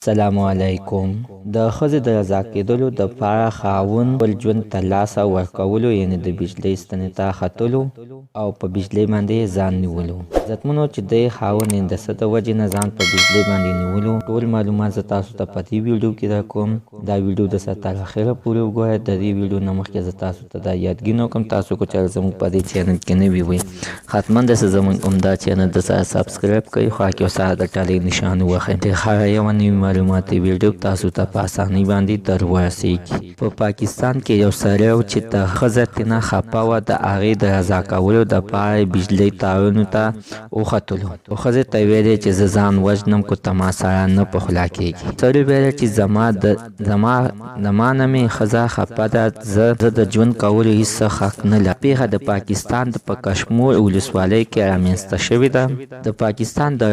السلام علیکم. د ښځې د رضا کېدلو دپاره خاوند خپل ژوند ته لاسه ورکولو یعنې د بجلۍ ستنې ته ختلو او په بجلۍ باندې ځان نیولو. عزتمنو چې دی خاوند یې د څه د وجې نه ځان په بجلۍ باندې نیولو ټول معلومات زه تاسو ته په دې ویډیو کې درکوم. دا ویډیو د سر تر اخره پورې وګورئ. د دې ویډیو نه مخکې زه تاسو ته دا یادګي نه کوم تاسو کو چې زموږ په دې چینل کې نوي وئ حتما داسې زموږ عمده چینل د سره سبسکرایب کړئ، خوا کې سره د ټالۍ نشان ووهئ د هر یوه نوي معلوماتي ویډیو تاسو ته په اسانۍ باندې در ورسیږي. په پاکستان کې یو سړی و چې د ښځه ترېنه خفه وه، د هغې د رضا کولو دپاره یې بجلۍ تارونو ته وختلو او ښځې ته یې ویلې چې زه ځان وژنم که ته ما سره نه پخلا کېږي. سړي ویلې چې زما نه مې ښځه خفه ده، زه د ژوند کولو هېڅ حق نه لرم. پیښه د پاکستان په کشمیر ولسوالۍ کې رامنځته شوې ده. د پاکستان د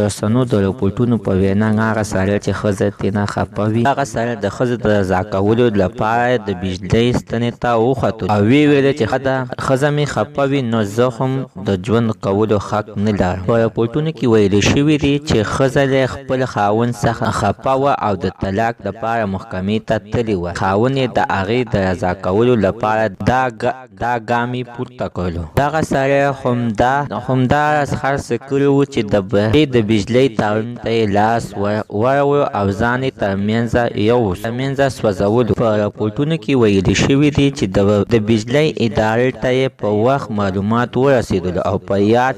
رسنیو د رپوټونو په وینا هغه سړی چې ښځه ترېنه خفه وي، هغه سړی د ښځې د رضا کولو لپاره د بجلۍ ستنې ته وختلو او ویې ویل چې ښځه مې خفه وي نو زه هم د ژوند کولو حق نه لرم. په رپوټونو کې ویل شوي دي چې ښځه له خپل خاوند څخه خفه وه او د طلاق لپاره محکمې ته تللې وه. خاوند یې د هغې د رضا کولو لپاره دا ګام یې پورته کړلو. دغه سړی همداراز هر څه کړي وو چې د بجلۍ تارونو ته یې لاس واړوه او ځان یې ترمنځه سوځولو. په رپوټونو کې ویل شوي دي چې د بجلۍ ادارې ته یې په وخت معلومات ورسېدل او په یاد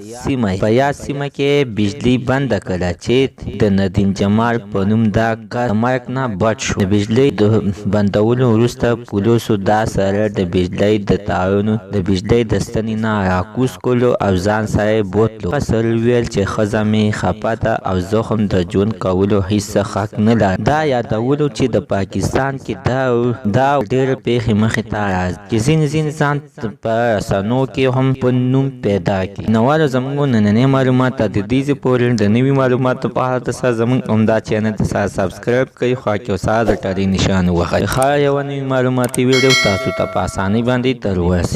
سیمه کې بجلۍ بنده کړه چې د ندیم جمال په نوم دا کس د مرګ نه بچ شو. د بجلۍ د بندولو وروسته پولیسو دا سړی د بجلۍ د تارونو د بجلۍ د ستنې نه راکوز کړلو او ځان سره یې بوتلو. هغه سړي ویل چې ښځه مې خفه ده او زه هم د ژوند کولو هېڅ حق نه لرم. دا یادولو چې د پاکستان کې دا ډېرې پیښې مخې ته راځي چې ځینې ځان په رسنیو کې هم په نوم پیدا کړي. نوالو زموږ نننۍ معلومات ته د دې پورې د نوي معلوماتو په اړه د سره زموږ عمده چینل ته سره سبسکرایب کړئ، خوا کې سره د ټالۍ نشان ووهئ. هر یوه نوي معلوماتي ویډیو تاسو ته په اسانۍ باندې در ورسي.